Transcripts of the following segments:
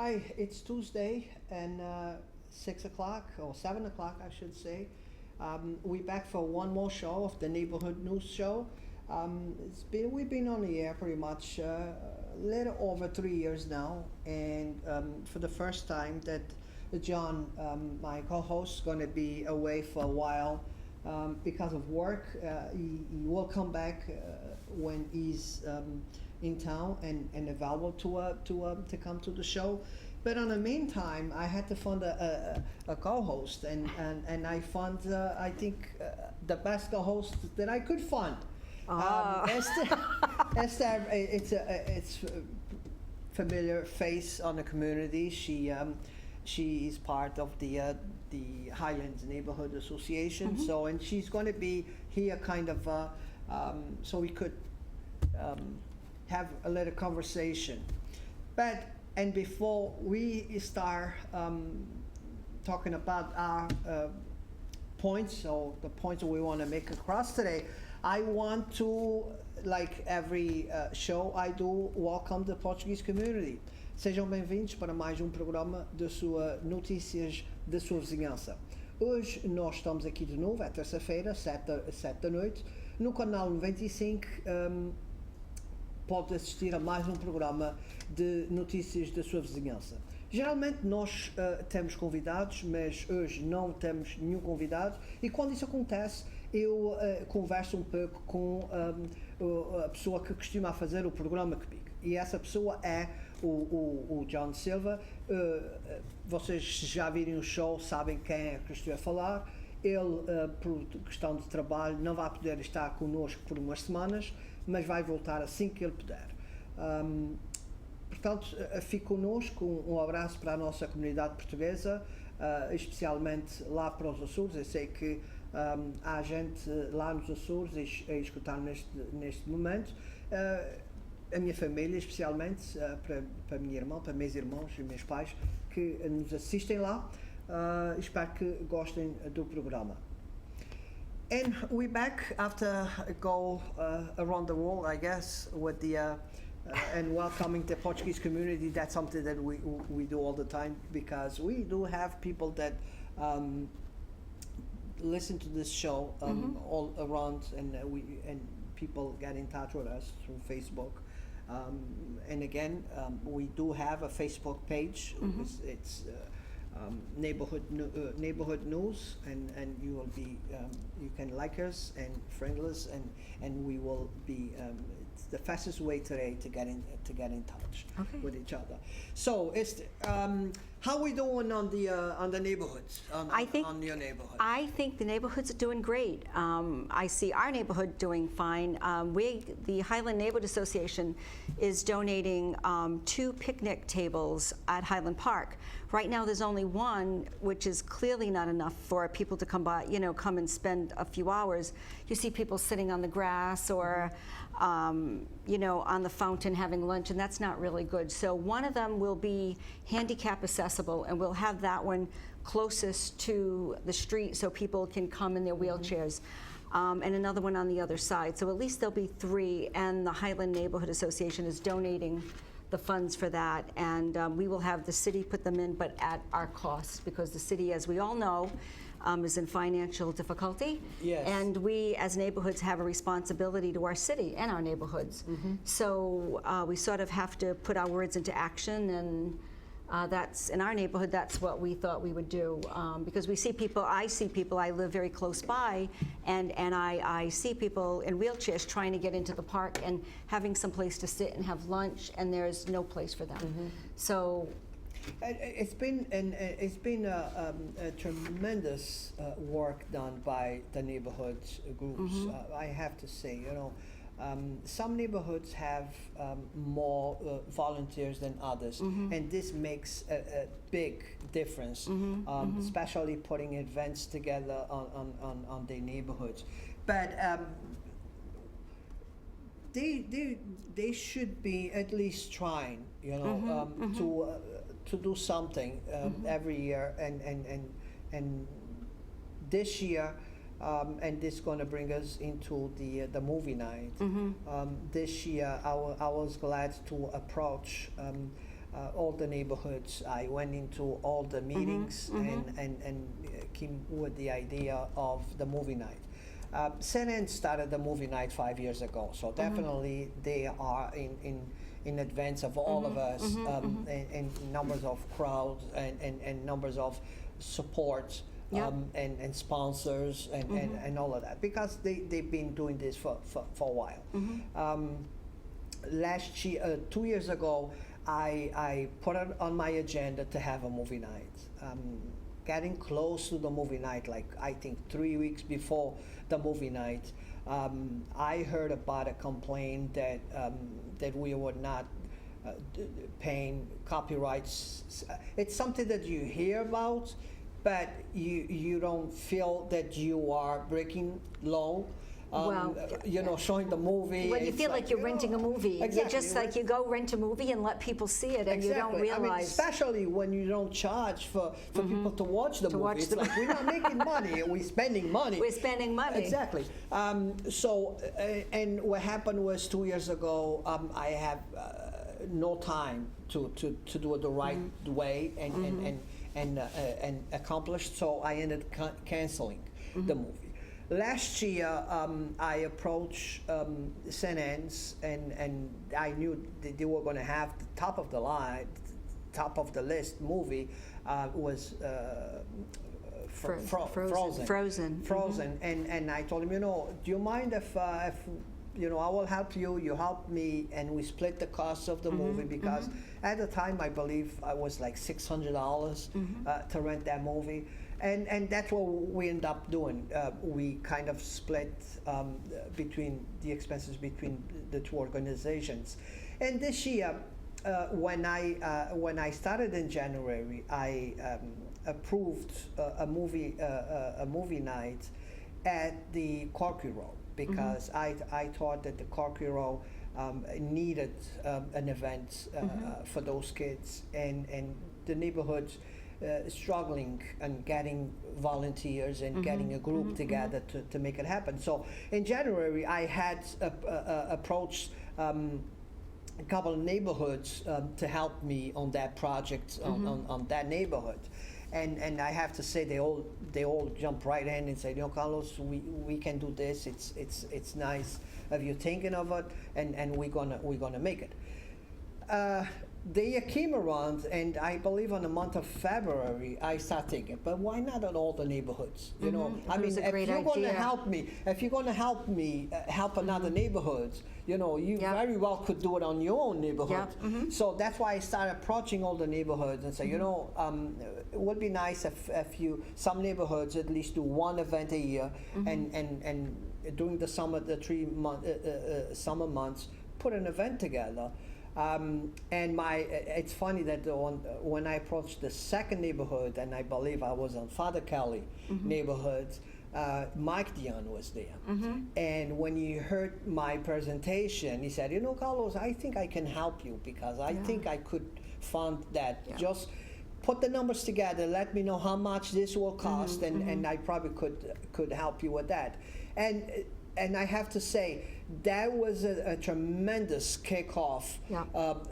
Hi, it's Tuesday and 6 o'clock or 7 o'clock, I should say. We're back for one more show of the Neighborhood News Show. We've been on the air pretty much a little over 3 years now, and for the first time that John, my co-host, is going to be away for a while because of work. He will come back when he's in town and available to come to the show. But in the meantime, I had to find a co-host, and I found I think the best co-host that I could find. Esther, it's a familiar face on the community. She is part of the Highland Neighborhood Association. Mm-hmm. So, and she's going to be here kind of so we could have a little conversation. And before we start talking about our points, or the points that we want to make across today, I want to, like every show I do, welcome the Portuguese community. Sejam bem-vindos para mais programa de sua notícias da sua vizinhança. Hoje nós estamos aqui de novo, é terça-feira, 7 da noite, no canal 95. Pode assistir a mais programa de notícias da sua vizinhança. Geralmente nós temos convidados, mas hoje não temos nenhum convidado, e quando isso acontece eu converso um pouco com a pessoa que costuma fazer o programa comigo, e essa pessoa é o John Silva. Vocês já viram o show, sabem quem é que estou a falar. Ele, por questão de trabalho, não vai poder estar connosco por umas semanas, mas vai voltar assim que ele puder. Portanto, fique connosco, um abraço para a nossa comunidade portuguesa, especialmente lá para os Açores. Eu sei que há gente lá nos Açores a escutar neste momento. A minha família, especialmente, para a minha irmã, para meus irmãos e meus pais que nos assistem lá. Espero que gostem do programa. And we're back after a go around the world, I guess, with the and welcoming the Portuguese community. That's something that we do all the time, because we do have people that listen to this show all around, and people get in touch with us through Facebook. And again, we do have a Facebook page. It's neighborhood news, and you will be you can like us and friend us, and we will be it's the fastest way today to get in touch with each other. So it's how are we doing on the neighborhoods, on your neighborhood? I think the neighborhoods are doing great. I see our neighborhood doing fine. The Highland Neighborhood Association is donating 2 picnic tables at Highland Park. Right now there's only one, which is clearly not enough for people to come and spend a few hours. You see people sitting on the grass or on the fountain having lunch, and that's not really good. So one of them will be handicap accessible, and we'll have that one closest to the street so people can come in their wheelchairs. And another one on the other side. So at least there'll be 3, and the Highland Neighborhood Association is donating the funds for that, and we will have the city put them in, but at our cost, because the city, as we all know, is in financial difficulty. Yes. And we, as neighborhoods, have a responsibility to our city and our neighborhoods. So we sort of have to put our words into action, and that's, in our neighborhood, that's what we thought we would do, because I see people, I live very close by, and I see people in wheelchairs trying to get into the park and having some place to sit and have lunch, and there's no place for them. So it's been a tremendous work done by the neighborhood groups. I have to say, some neighborhoods have more volunteers than others, and this makes a big difference, especially putting events together on their neighborhoods. But they should be at least trying, to do something every year, and this year. And this is going to bring us into the movie night. This year, I was glad to approach all the neighborhoods. I went into all the meetings and came with the idea of the movie night. St. Anne started the movie night 5 years ago, so definitely they are in advance of all of us, and numbers of crowds and numbers of supports. And sponsors and all of that, because they've been doing this for a while. Last year, 2 years ago, I put it on my agenda to have a movie night. Getting close to the movie night, like I think 3 weeks before the movie night, I heard about a complaint that we were not paying copyrights. It's something that you hear about, but you don't feel that you are breaking law. Showing the movie. Well, you feel like you're renting a movie. Exactly. You're just like you go rent a movie and let people see it, and you don't realize. I mean, especially when you don't charge for people to watch the movie. It's like we're not making money, we're spending money. We're spending money. Exactly. And what happened was 2 years ago, I have no time to do it the right way and accomplished, so I ended canceling the movie. Last year, I approached St. Anne's, and I knew that they were going to have the top of the list movie was Frozen. And I told him, do you mind if I will help you, you help me, and we split the cost of the movie, because at the time I believe I was like $600 to rent that movie. And that's what we end up doing. We kind of split between the expenses between the two organizations. And this year, when I started in January, I approved a movie night at the Corky Row, because I thought that the Corky Row needed an event for those kids, and the neighborhoods struggling and getting volunteers and getting a group together to make it happen. So in January, I had approached a couple of neighborhoods to help me on that project, on that neighborhood. And I have to say, they all jumped right in and said, Carlos, we can do this. It's nice of you thinking of it, and we're gonna make it. The year came around, and I believe on the month of February, I started thinking, but why not on all the neighborhoods? I mean, if you're going to help me, help another neighborhood, you very well could do it on your own neighborhood. So that's why I started approaching all the neighborhoods and say, it would be nice if some neighborhoods at least do one event a year, and during the summer, summer months, put an event together. It's funny that when I approached the second neighborhood, and I believe I was on Father Kelly neighborhood, Mike Dion was there. And when he heard my presentation, he said, Carlos, I think I can help you, because I think I could fund that. Just put the numbers together, let me know how much this will cost, and I probably could help you with that. And I have to say, that was a tremendous kickoff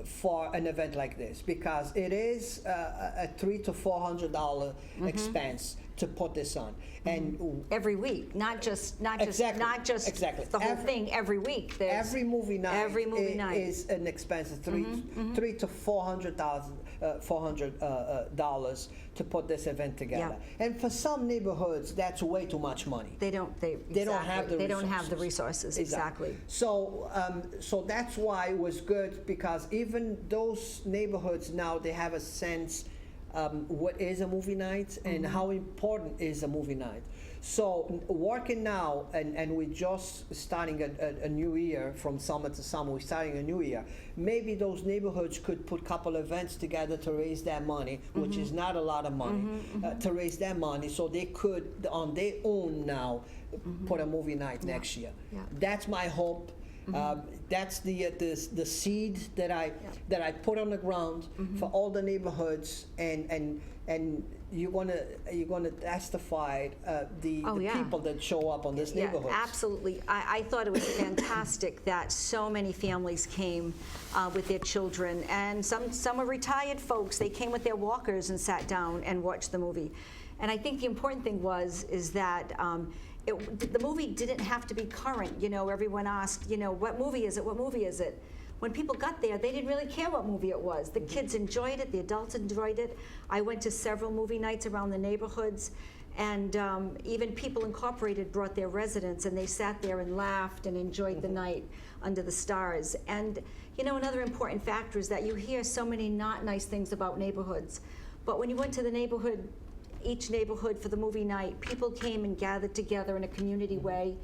for an event like this, because it is a $300 to $400 expense to put this on, and every week, not just exactly the whole thing. Every week, every movie night is an expense of $300 to $400 to put this event together. And for some neighborhoods, that's way too much money. They don't have the resources. Exactly. So that's why it was good, because even those neighborhoods now, they have a sense what is a movie night and how important is a movie night. So working now, and we're just starting a new year, from summer to summer, we're starting a new year. Maybe those neighborhoods could put a couple of events together to raise that money, which is not a lot of money, to raise that money, so they could, on their own now, put a movie night next year. That's my hope. That's the seed that I put on the ground for all the neighborhoods, and you're gonna testify the people that show up on this neighborhood. Yeah, absolutely. I thought it was fantastic that so many families came with their children, and some are retired folks. They came with their walkers and sat down and watched the movie. And I think the important thing is that the movie didn't have to be current. You know, everyone asked, you know, what movie is it? What movie is it? When people got there, they didn't really care what movie it was. The kids enjoyed it, the adults enjoyed it. I went to several movie nights around the neighborhoods, and even People Incorporated brought their residents, and they sat there and laughed and enjoyed the night under the stars. And you know, another important factor is that you hear so many not nice things about neighborhoods, but when you went to the neighborhood, each neighborhood for the movie night, people came and gathered together in a community way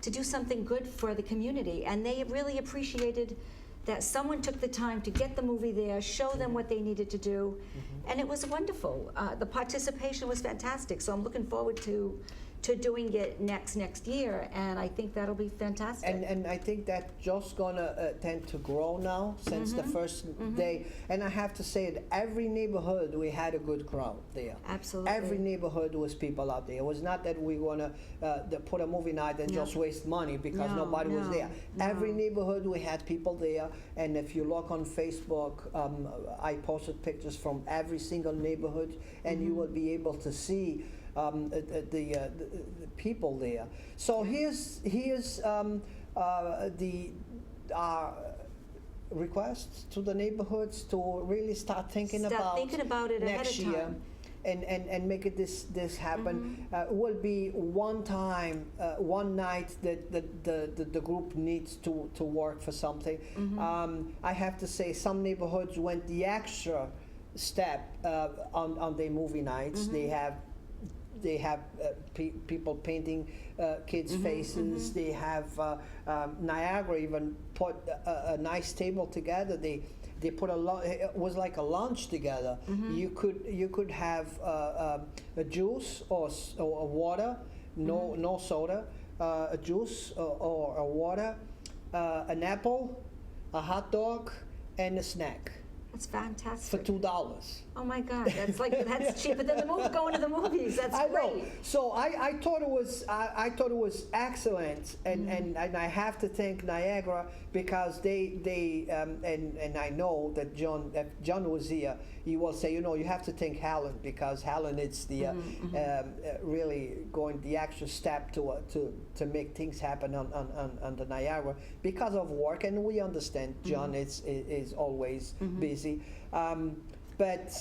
to do something good for the community, and they really appreciated that someone took the time to get the movie there, show them what they needed to do, and it was wonderful. The participation was fantastic, so I'm looking forward to doing it next year, and I think that'll be fantastic. And I think that's just gonna tend to grow now since the first day. And I have to say that every neighborhood we had a good crowd there. Absolutely. Every neighborhood was people out there. It was not that we wanna put a movie night and just waste money because nobody was there. Every neighborhood we had people there, and if you look on Facebook, I posted pictures from every single neighborhood, and you will be able to see the people there. So here's request to the neighborhoods to really start thinking about it next ahead of year, time. and make it this happen. Will be one night that the group needs to work for something. I have to say some neighborhoods went the extra step on their movie nights. They have people painting kids' faces. They have Niagara even put a nice table together. They put it was like a lunch together. You could have a juice or a water, no soda, a juice or a water, an apple, a hot dog, and a snack. That's fantastic. For $2. Oh my God, that's cheaper than going to the movies. That's I great. know. So I thought it was excellent, and I have to thank Niagara because they and I know that if John was here, he will say, you know, you have to thank Highland because Highland is the really going the extra step to make things happen on the Niagara because of work, and we understand John is always busy. But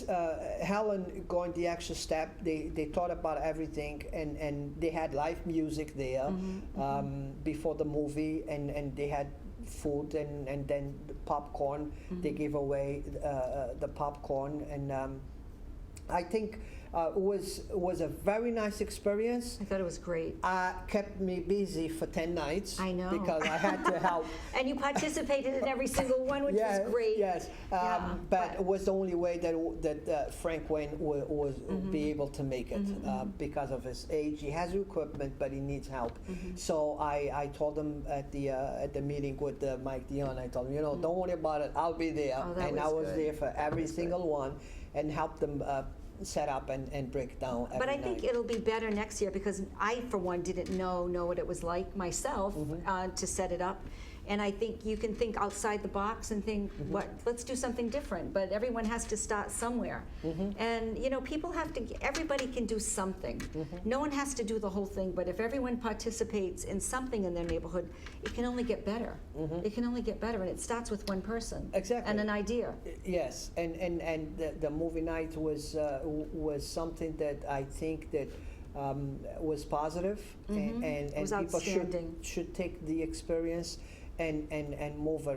Helen going the extra step, they thought about everything, and they had live music there before the movie, and they had food, and then the popcorn. They gave away the popcorn, and I think it was a very nice experience. I thought it was great. Kept me busy for 10 nights. I know. Because I had to help. And you participated in every single one, which was great. Yes, but it was the only way that Frank Wayne was be able to make it because of his age. He has equipment, but he needs help. So I told him at the meeting with Mike Dion, I told him, you know, don't worry about it. I'll be there. And I was there for every single one and helped them set up and break down every But I night. think it'll be better next year because I, for one, didn't know what it was like myself to set it up. And I think you can think outside the box and think, let's do something different. But everyone has to start somewhere. And, you know, everybody can do something. No one has to do the whole thing, but if everyone participates in something in their neighborhood, it can only get better. It can only get better, and it starts with one person. Exactly. And an idea. Yes, and the movie night was something that I think that was positive, and It was people outstanding. should take the experience and move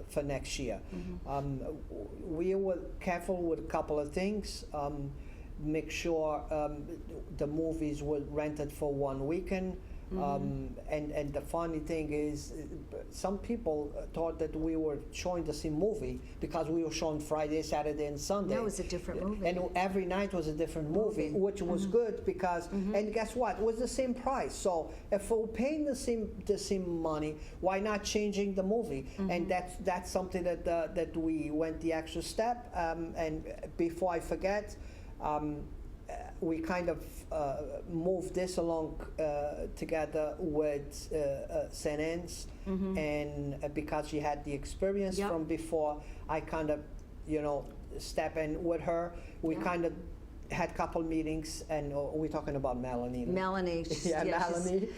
for next year. We were careful with a couple of things. Make sure the movies were rented for one weekend. And the funny thing is, some people thought that we were showing the same movie because we were showing Friday, Saturday, and Sunday. No, it was a different movie. And every night was a different movie, which was good because, and guess what? It was the same price. So if we're paying the same money, why not changing the movie? And that's something that we went the extra step. And before I forget, we kind of moved this along together with St. Anne's, and because she had the experience from before, I kind of, step in with her. We kind of had a couple meetings, and we're talking about Melanie. Melanie. Melanie.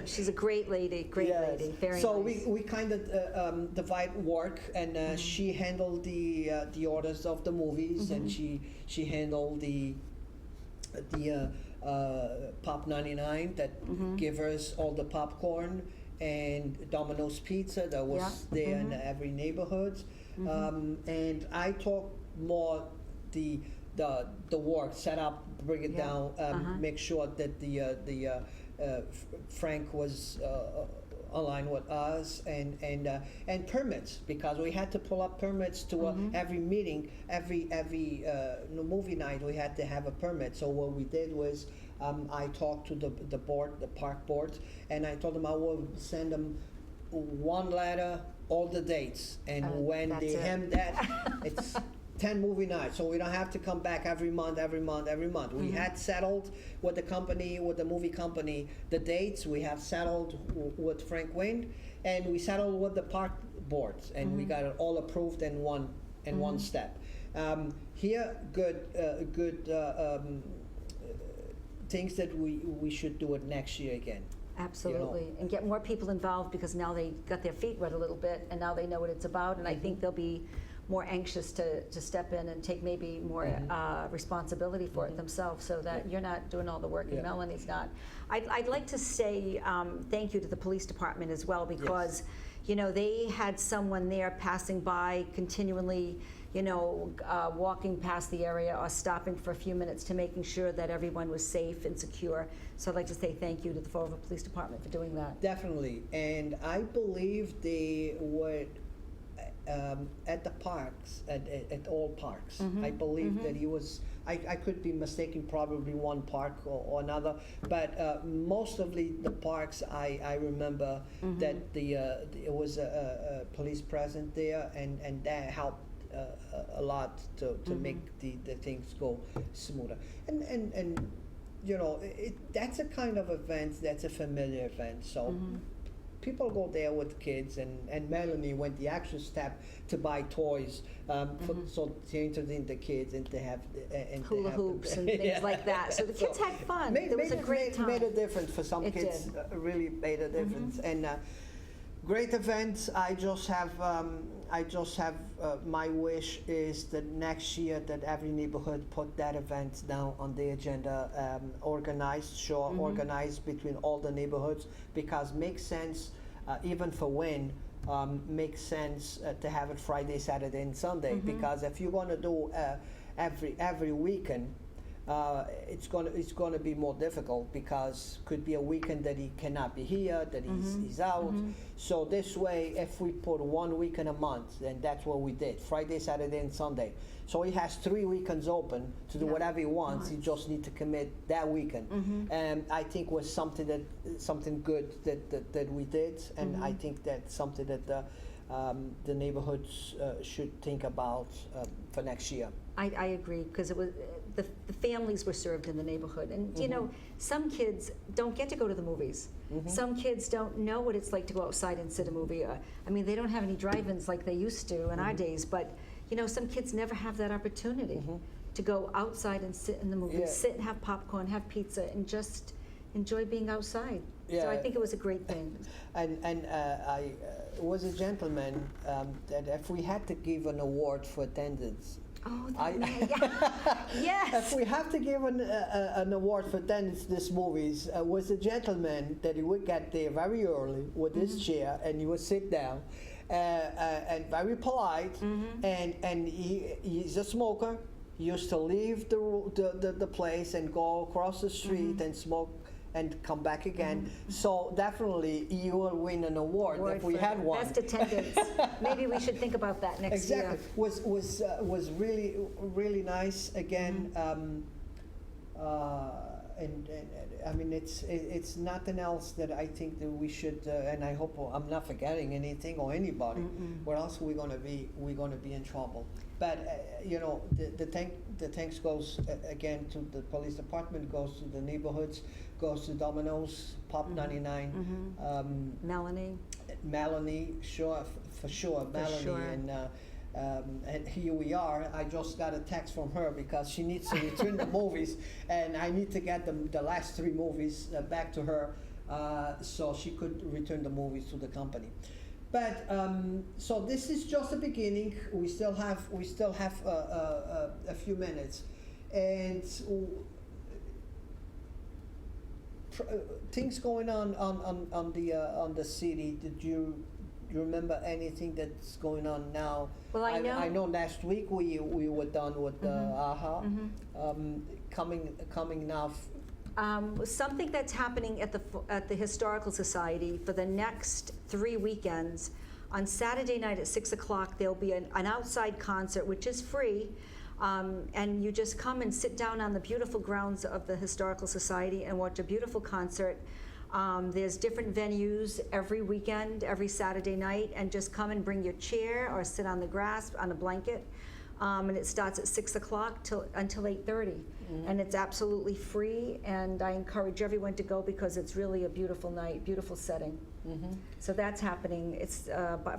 She's a great lady, lady, very so nice. we kind of divide work, and she handled the orders of the movies, and she handled the Pop 99 that give us all the popcorn, and Domino's Pizza that was there in every neighborhood. And I talk more the work, set up, bring it down, make sure that the Frank was aligned with us, and permits, because we had to pull up permits to every meeting, every movie night we had to have a permit. So what we did was I talked to the board, the park board, and I told them I will send them one letter, all the dates, and when they hem that, it's 10 movie nights, so we don't have to come back every month. We had settled with the company, with the movie company, the dates. We have settled with Frank Wayne, and we settled with the park boards, and we got it all approved in one step. Here, good things that we should do it next year again. Absolutely, and get more people involved, because now they got their feet wet a little bit, and now they know what it's about, and I think they'll be more anxious to step in and take maybe more responsibility for it themselves, so that you're not doing all the work and Melanie's not. I'd like to say thank you to the police department as well, because they had someone there passing by continually, walking past the area or stopping for a few minutes to making sure that everyone was safe and secure. So I'd like to say thank you to the Fall River Police Department for doing that. Definitely, and I believe they would at the parks, at all parks. I believe that he was, I could be mistaken, probably one park or another, but most of the parks, I remember that it was a police present there, and that helped a lot to make the things go smoother. And that's a kind of event, that's a familiar event, so people go there with kids, and Melanie went the extra step to buy toys so to entertain the kids and to have hula hoops and things like that. So the kids had fun. It was a great time. Made a difference for some kids. Really made a difference. And great events. I just have my wish is that next year that every neighborhood put that event down on the agenda, organized between all the neighborhoods, because makes sense, even for Wynn, makes sense to have it Friday, Saturday, and Sunday, because if you're going to do every weekend, it's going to be more difficult, because could be a weekend that he cannot be here, that he's out. So this way, if we put 1 weekend a month, then that's what we did, Friday, Saturday, and Sunday. So he has 3 weekends open to do whatever he wants. He just need to commit that weekend. And I think was something good that we did, and I think that's something that the neighborhoods should think about for next year. I agree, because it was the families were served in the neighborhood, and some kids don't get to go to the movies. Some kids don't know what it's like to go outside and sit a movie. I mean, they don't have any drive-ins like they used to in our days, but some kids never have that opportunity to go outside and sit in the movies, sit and have popcorn, have pizza, and just enjoy being outside. So I think it was a great thing. And I was a gentleman that if we had to give an award for attendance. Yes. If we have to give an award for attendance this movies, was a gentleman that he would get there very early with his chair, and he would sit down, and very polite, and he's a smoker. He used to leave the place and go across the street and smoke and come back again. So definitely you will win an award if we for had one. Best attendance. Maybe we should think about that next year. Exactly. Was really nice again. And I mean, it's nothing else that I think that we should, and I hope I'm not forgetting anything or anybody, or else we're gonna be in trouble. But you know, the thanks goes again to the police department, goes to the neighborhoods, goes to Domino's, Pop 99, Melanie, sure, for sure, Melanie, sure. And here we are. I just got a text from her because she needs to return the movies, and I need to get the last 3 movies back to her, so she could return the movies to the company. But so this is just the beginning. We still have a few minutes, and things going on the city. Did you remember anything that's going on now? Well, I know last week we were done with AHA. Coming now. Something that's happening at the Historical Society for the next 3 weekends. On Saturday night at 6 o'clock, there'll be an outside concert, which is free, and you just come and sit down on the beautiful grounds of the Historical Society and watch a beautiful concert. There's different venues every weekend, every Saturday night, and just come and bring your chair or sit on the grass on a blanket. And it starts at 6 o'clock until 8:30. And it's absolutely free, and I encourage everyone to go because it's really a beautiful night, beautiful setting. So that's happening. It's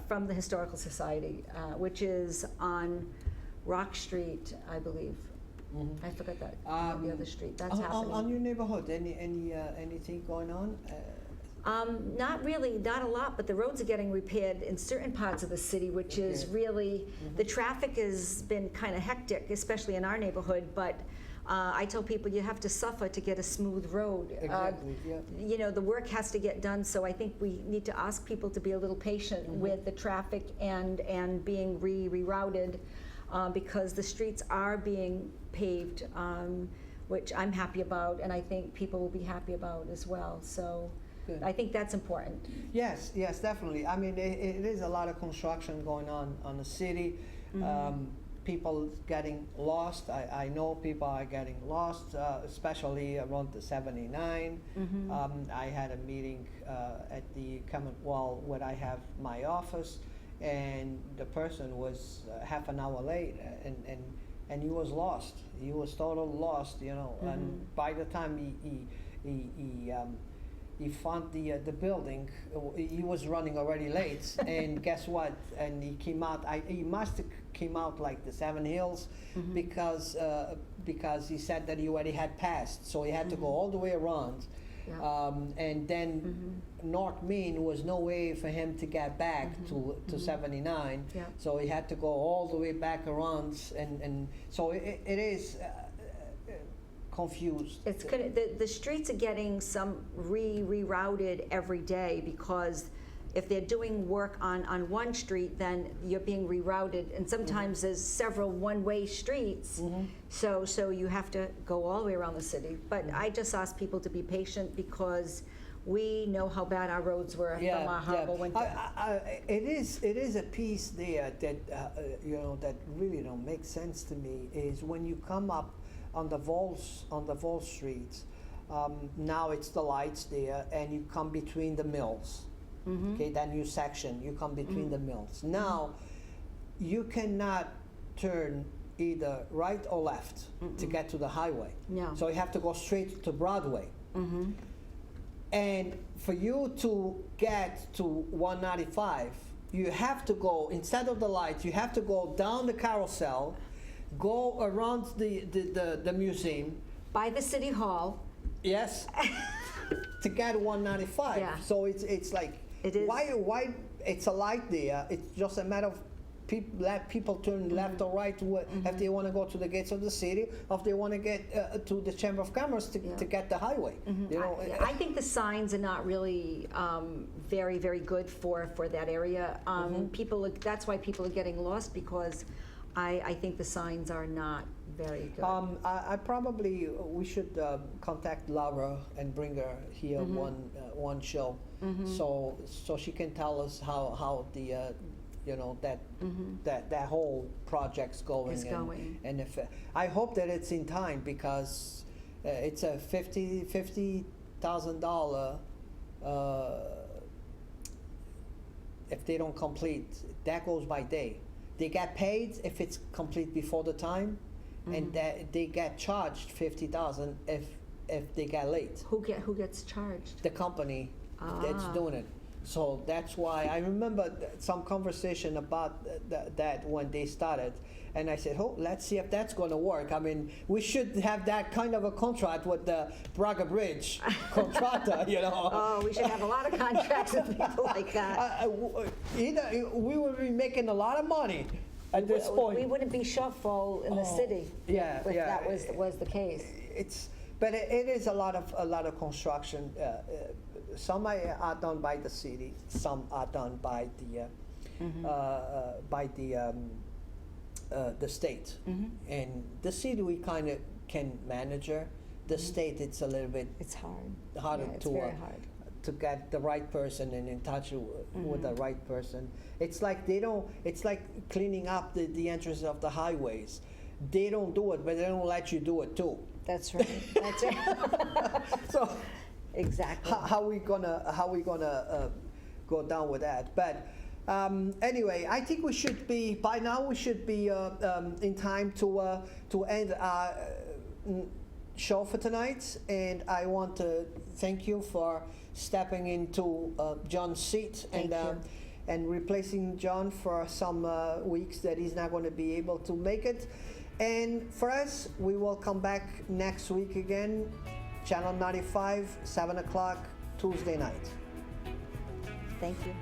from the Historical Society, which is on Rock Street, I believe. I forgot that, the other street. That's happening. On your neighborhood, anything going on? Not really, not a lot, but the roads are getting repaired in certain parts of the city, which is really, the traffic has been kind of hectic, especially in our neighborhood, but I tell people you have to suffer to get a smooth road. Exactly, You know, the work has to get done, so I think we need to ask people to be a little patient with the traffic and being rerouted, because the streets are being paved, which I'm happy about, and I think people will be happy about as well. So good. I think that's important. Yes, definitely. I mean, it is a lot of construction going on the city. People getting lost. I know people are getting lost, especially around the 79. I had a meeting at the Commonwealth where I have my office, and the person was half an hour late, and he was lost. He was totally lost, you know. And by the time he found the building, he was running already late. And guess what? And he came out. He must have came out like the 7 Hills, because he said that he already had passed, so he had to go all the way around. And then North Main was no way for him to get back to 79, so he had to go all the way back around, and so it is confused. It's the streets are getting some rerouted every day, because if they're doing work on one street, then you're being rerouted, and sometimes there's several one-way streets, so you have to go all the way around the city. But I just ask people to be patient, because we know how bad our roads were from our horrible winter. It is a piece there that you know, that really don't make sense to me, is when you come up on the Vol streets. Now it's the lights there, and you come between the mills. Okay, that new section, you come between the mills. Now, you cannot turn either right or left to get to the highway. No. So you have to go straight to Broadway. And for you to get to 195, you have to go, instead of the lights, you have to go down the carousel, go around the museum. By the city hall. Yes. To get 195. Yeah. So it's like, it is. Why it's a light there? It's just a matter of let people turn left or right if they want to go to the gates of the city, or if they want to get to the Chamber of Commerce to get the highway. You know, I think the signs are not really very, very good for that area. That's why people are getting lost, because I think the signs are not very good. I probably, we should contact Laura and bring her here one show, so she can tell us how the you know, that whole project's going. Is going. And if I hope that it's in time, because it's a $50,000. If they don't complete, that goes by day. They get paid if it's complete before the time, and that they get charged $50,000 if they get late. Who gets charged? The company that's doing it. So that's why I remember some conversation about that when they started, and I said, "Oh, let's see if that's going to work." I mean, we should have that kind of a contract with the Braga Bridge contractor, you know. Oh, we should have a lot of contracts with people like that. We would be making a lot of money at this point. We wouldn't be shortfall in the city. Yeah, if yeah. that was the case. But it is a lot of construction. Some are done by the city. Some are done by the state. And the city we kind of can manage her. The state, it's a little bit. It's hard. Harder It's to very hard. to get the right person and in touch with the right person. It's like they don't. It's like cleaning up the entrances of the highways. They don't do it, but they don't let you do it too. That's right. That's right. So exactly. how we gonna go down with that? But anyway, I think we should be by now. We should be in time to end our show for tonight. And I want to thank you for stepping into John's seat and replacing John for some weeks that he's not going to be able to make it. And for us, we will come back next week again, Channel 95, 7 o'clock, Tuesday night. Thank you.